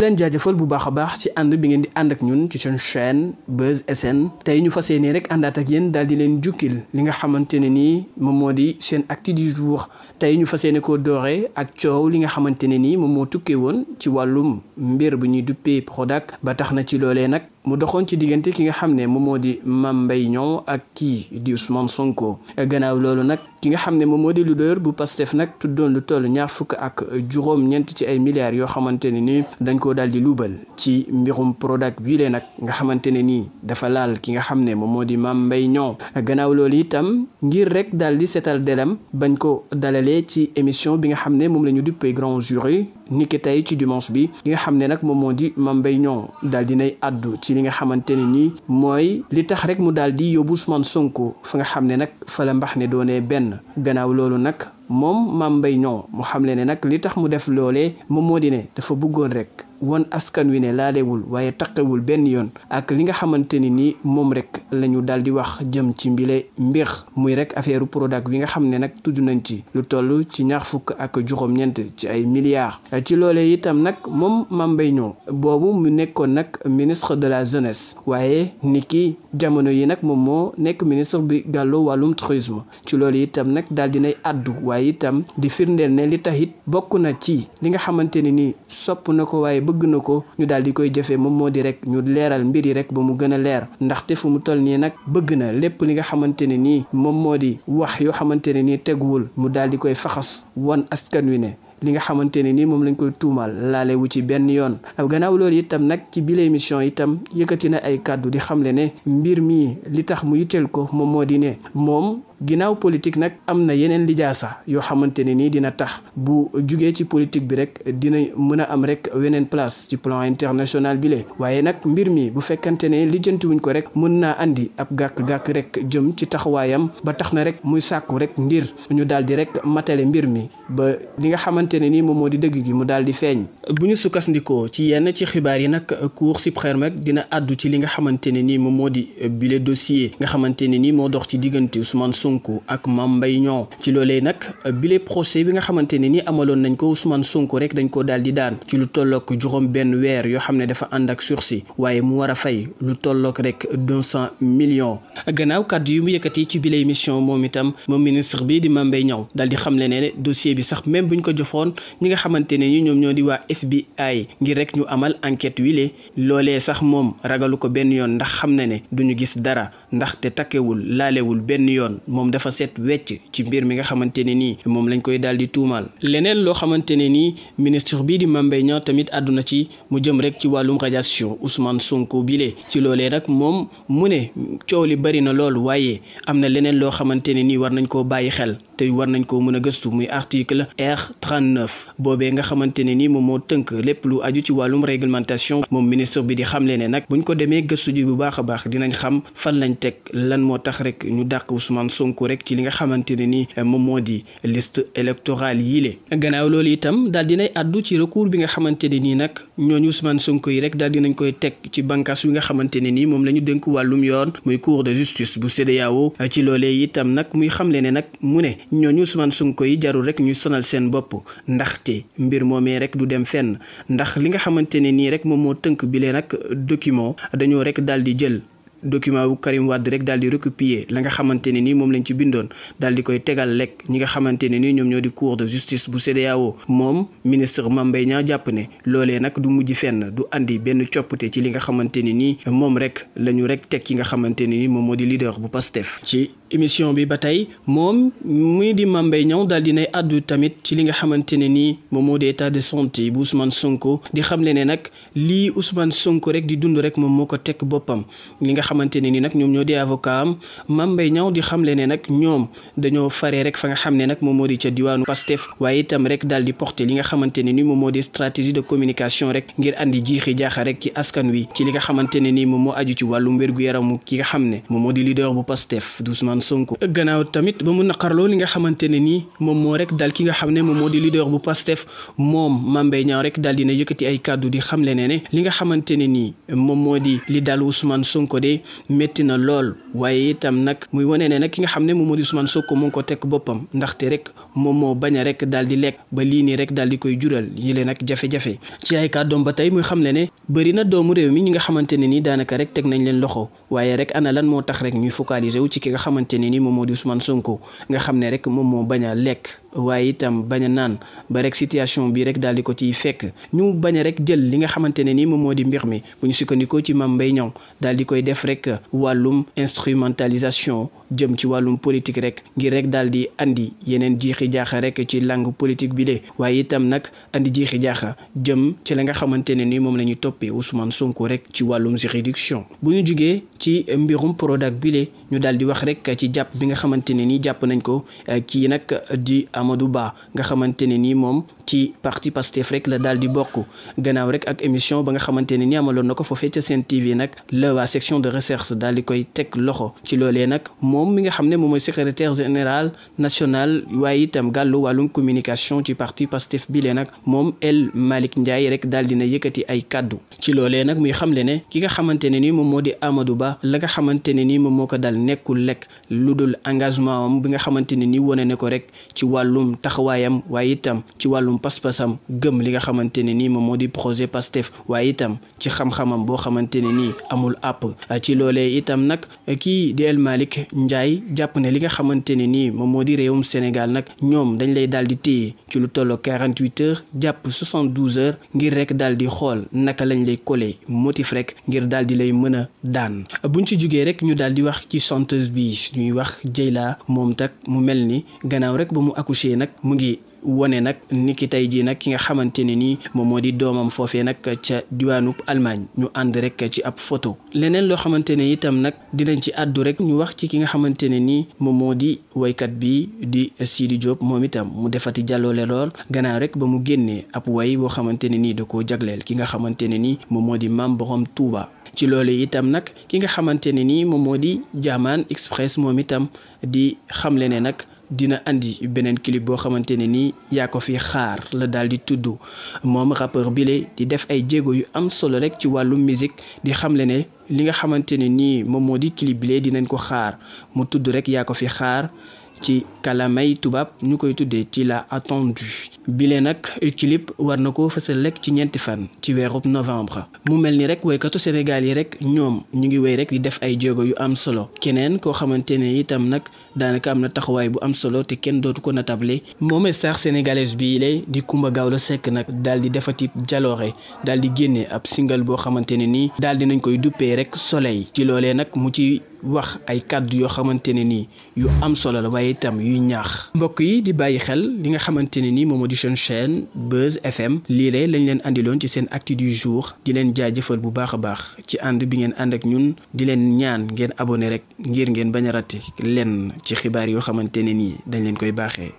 leen jaajëfal bu baax a baax ci ànd bi ngeen di ànd ak ñun ci seen chaîne Buzz SN tey ñu fas yéene rek àndaat ak yéen daal di leen jukkil li nga xamante ne nii moom moo di seen actu du jour tey ñu fas yéene koo dooree ak coow li nga xamante ne nii moom moo tukkee woon ci wàllum mbir bu ñuy duppee Prodac ba tax na ci loolee nag mu doxoon ci diggante ki nga xam ne moom moo di Mame Mbaye Niang ak kii di Ousmane Sonko gannaaw loolu nag ki nga xam ne moom moo di leader bu Pastef nag tuddoon lu toll ñaar fukk ak juróom-ñeent ci ay milliards yoo xamante ne nii dañ koo daal di luubal ci mbirum Prodac bii lee nag nga xamante ne nii dafa laal ki nga xam ne moom moo di Mame Mbaye Niang gannaaw loolu itam ngir rek daal di seetal delam bañ ko dalalee ci émission bi nga xam ne moom la ñu duppee grand jury niki tey ci dimanche bi ki nga xam ne nag moom moo di Mame Mbaye Niang daal dinay addu ci li nga xamante ne nii mooy li tax rek mu daal di yóbbu Ousmane Sonko fa nga xam ne nag fa la mbax ne doonee benn gannaaw loolu nag moom Mame Mbaye Niang mu xamle ne nag li tax mu def loolee moom moo di ne dafa bëggoon rek wan askan wi ne laalewul waaye taqewul benn yoon ak li nga xamante ni nii moom rek la ñu daal di wax jëm ci mbile mbir muy rek affaire Prodac bi nga xam ne nag tudd nañ ci lu toll ci ñaar fukk ak juróom-ñeent ci ay milliards ci loolee itam nag moom Mame Mbaye Niang boobu mu nekkoon nag ministre de la jeunesse waaye ni ki jamono yi nag moom moo nekk ministre bi gàlloo wàllum tourisme ci loolu itam nag daal dinay addu waaye itam di firndeel ne li tax it bokk na ci li nga xamante ni nii sopp na ko waaye bëgg na ko ñu daal di koy jëfee moom moo di rek ñu leeral mbir yi rek ba mu gën a leer ndaxte fu mu toll nii nag bëgg na lépp li nga xamante ne nii moom moo di wax yoo xamante ne nii teguwul mu daal di koy faxas wan askan wi ne li nga xamante ne nii moom lañ koy tuumal laale wu ci benn yoon gannaaw loolu itam nag ci bile émission itam yëkkati na ay kàddu di xamle ne mbir mi li tax mu yitteel ko moom moo di ne moom ginnaaw politique nag am na yeneen lijaasa yoo xamante ne nii dina tax bu jugee ci politique bi rek dina mën a am rek weneen place ci plan international bi le waaye nag mbir mi bu fekkante ne lijjantiwuñ ko rek mën naa andi ab gàkk-gàkk rek jëm ci taxawaayam ba tax na rek muy sàkku rek ngir ñu daal di rek matale mbir mi ba li nga xamante ne nii moom moo di dëgg gi mu daal di feeñ. bu ñu sukkandikoo ci yenn ci xibaar yi nag Cour suprême rek dina àddu ci li nga xamante ne nii moom moo di bile dossier nga xamante ne nii moo dox ci diggante Ousmane Sonko ak Mame Mbaye Niang ci loolee nag bile procès bi nga xamante ne ni amaloon nañ ko Ousmane Sonko rek dañ ko daal di daan ci lu tollook juróom benn weer yoo xam ne dafa ànd ak sursis waaye mu war a fay lu tollook rek 200 millions gannaaw kàddu yu mu yëkkati ci bile émission moom itam moom ministre bi di Mame Mbaye Niang daal di xamle ne dossier bi sax même buñ ko joxoon ñi nga xamante ne ni ñoom ñoo di waa FBI ngir rek ñu amal enquête wile loolee sax moom ragalu ko benn yoon ndax xam na ne duñu gis dara ndaxte takkewul laalewul benn yoon moom dafa set wecc ci mbir mi nga xamante ne nii moom lañ koy daal di tuumal leneen loo xamante ne nii ministre bii di Mame Mbaye Niang tamit àdduna ci mu jëm rek ci wàllum radiation Ousmane Sonko bile ci loolee nag moom mu ne coow li bari na loolu waaye am na leneen loo xamante ne nii war nañ koo bàyyi xel te war nañ koo mën a gëstu muy article R39 boobee nga xamante ne nii moom moo tënk lépp lu aju ci wàllum réglementation moom ministre bi di xamle ne nag buñ ko demee gëstu ji bu baax a baax dinañ xam fan lañ teg lan moo tax rek ñu dàq Ousmane Sonko rek ci li nga xamante ne ni moom moo di liste électorale yii le gannaaw loolu itam daal dinay addu ci recours bi nga xamante ne nii nag ñooñu Ousmane Sonko yi rek daal dinañ koy teg ci bànqaas wi nga xamante ne nii moom la ñu dénk wàllum yoon muy cour de justice bu CEDEAO ci loolee itam nag muy xamle ne nag mu ne ñooñu Ousmane Sonko yi jarul rek ñu sonal seen bopp ndaxte mbir moomee rek du dem fenn ndax li nga xamante ne nii rek moom moo tënk bi lee nag document dañoo rek daal di jël document bu Karim Wade rek daal di recopier la nga xamante ne nii moom lañ ci bindoon daal di koy tegal lekk ñi nga xamante ne nii ñoom ñoo di cour de justice bu CEDEAO moom ministre Mame Mbaye Niang jàpp ne loolee nag du mujj fenn du andi benn coppite ci li nga xamante ne nii moom rek la ñu rek teg ki nga xamante ne nii moom moo di leader bu Pastef ci émission bi ba tey moom muy di Mame Mbaye Niang daal dinay àddu tamit ci li nga xamante ne nii moom moo di état de santé bu Ousmane Sonko di xamle ne nag lii Ousmane Sonko rek di dund rek moom moo ko teg boppam li nga xamante ne ni nag ñoom ñoo di avocat am Mame Mbaye Niang di xamle ne nag ñoom dañoo faree rek fa nga xam ne nag moom moo di ca diwaanu Pastef waaye itam rek daal di porter li nga xamante ne ni moom moo di stratégie de communication rek ngir andi jiixi jaaxa rek ci askan wi ci li nga xamante ne ni moom moo aju ci wàllum wér-gu-yaramu ki nga xam ne moom moo di leader bu Pastef Ousmane Ousmane Sonko. Gannaaw tamit ba mu naqarloo li nga xamante ne nii moom moo rek dal ki nga xam ne moom moo di leader bu Pastef moom Mame Mbaye Niang rek daal dina yëkkati ay kàddu di xamle ne li nga xamante ne nii moom moo di li dal Ousmane Sonko de métti na lool waaye itam nag muy wane ne nag ki nga xam ne moom moo di Ousmane Sonko mu ngi ko teg boppam ndaxte rek moom moo bañ a rek daal di lekk ba lii nii rek daal di koy jural yile nag jafe-jafe ci ay kàddoom ba tey muy xamle ne bëri na doomu réew mi ñi nga xamante ne nii daanaka rek teg nañ leen loxo waaye rek ana lan moo tax rek ñuy focaliser wu ci ki nga xamante ne nii moom moo di Ousmane Sonko nga xam ne rek moom moo bañ a lekk waaye itam bañ a naan ba rek situation bi rek daal di ko ciy fekk ñu bañ a rek jël li nga xamante ne nii moom moo di mbir mi bu ñu sukkandikoo ci Mame Mbaye Niang daal di koy def rek wàllum instrumentalisation jëm ci wàllum politique rek ngir rek daal di andi yeneen jiixi jaaxa rek ci langue politique bi de waaye itam nag andi jiixi jaaxa jëm ci la nga xamante ne ni moom la ñuy toppee Ousmane Sonko rek ci wàllum juridiction bu ñu jugee ci mbirum Prodac bi le ñu daal di wax rek ci jàpp bi nga xamante ne ni jàpp nañ ko kii nag di Amadou Ba nga xamante ne ni moom ci parti Pastef rek la daal di bokk gannaaw rek ak émission ba nga xamante ne ni amaloon na ko foofee ca Sen TV nag la waa section de recherche daal di koy teg loxo ci loolee nag moom mi nga xam ne moom mooy secrétaire général national waaye itam gàllu wàllum communication ci parti Pastef bi lee nag moom El Malick Ndiaye rek daal dina yëkkati ay kaddu ci loolee nag muy xamle ne ki nga xamante ne ni moom moo di Amadou Ba la nga xamante ne ni moom moo ko dal nekkul lekk lu dul engagement am bi nga xamante ne ni wane ne ko rek ci wàllum taxawaayam waaye itam ci wàllum pas-pasam gëm li nga xamante ne nii moom moo di projet Pastef waaye itam ci xam-xamam boo xamante ne nii amul àpp ci loolee itam nag kii di El Malick Ndiaye jàpp ne li nga xamante ne nii moom moo di réewum Sénégal nag ñoom dañ lay daal di téye ci lu tolloo 48 heures jàpp 72 heures ngir rek daal di xool naka lañ lay collé motif rek ngir daal di lay mën a daan buñ ci jugee rek ñu daal di wax ci chanteuse bi ñuy wax Dieyla moom tak mu mel ni gannaaw rek ba mu accouché nag mu ngi wone nag niki tey jii nag ki nga xamante ne nii moom moo di doomam foofee nag ca diwaanub Allemagne ñu ànd rek ci ab photo leneen loo xamante ne itam nag dinañ ci àddu rek ñu wax ci ki nga xamante ne nii moom moo di waykat bi di Sidi Diop moom itam mu defati jàlloole lool gannaaw rek ba mu génnee ab way boo xamante ne nii da koo jagleel ki nga xamante ne nii moom moo di Mame Borom Touba ci loolu itam nag ki nga xamante ne nii moom moo di Jahman Express moom itam di xamle ne nag dina andi beneen clip boo xamante ne nii yaa ko fi xaar la daal di tudd moom rappeur bile di def ay jéego yu am solo rek ci wàllu musique di xamle ne li nga xamante ne nii moom moo di clip bile dinañ ko xaar mu tudd rek yaa ko fi xaar ci kalamay tubaab ñu koy tuddee ci la attendu bile nag clip war na ko fësal rek ci ñeenti fan ci weerub novembre mu mel ni rek woykatu Sénégal yi rek ñoom ñu ngi wéy rek di def ay jéego yu am solo keneen koo xamante ne itam nag daanaka am na taxawaay bu am solo te kenn dootu ko natable moom star sénégalaise bii lay di Coumba Gawlo Seck nag daal di defati jaloore daal di génne ab single boo xamante ne nii daal di nañ koy duppee rek Soleil ci loolee nag mu ci wax ay kàddu yoo xamante ne nii yu am solo la waaye itam yuy ñaax mbokk yi di bàyyi xel li nga xamante ne nii moom moo di seen chaîne Buzz FM lii lay lañ leen andiloon ci seen actu du jour di leen jaajëfal bu baax a baax ci ànd bi ngeen ànd ak ñun di leen ñaan ngeen abonné rek ngir ngeen bañ a raté lenn ci xibaar yoo xamante ne nii dañ leen koy baaxee.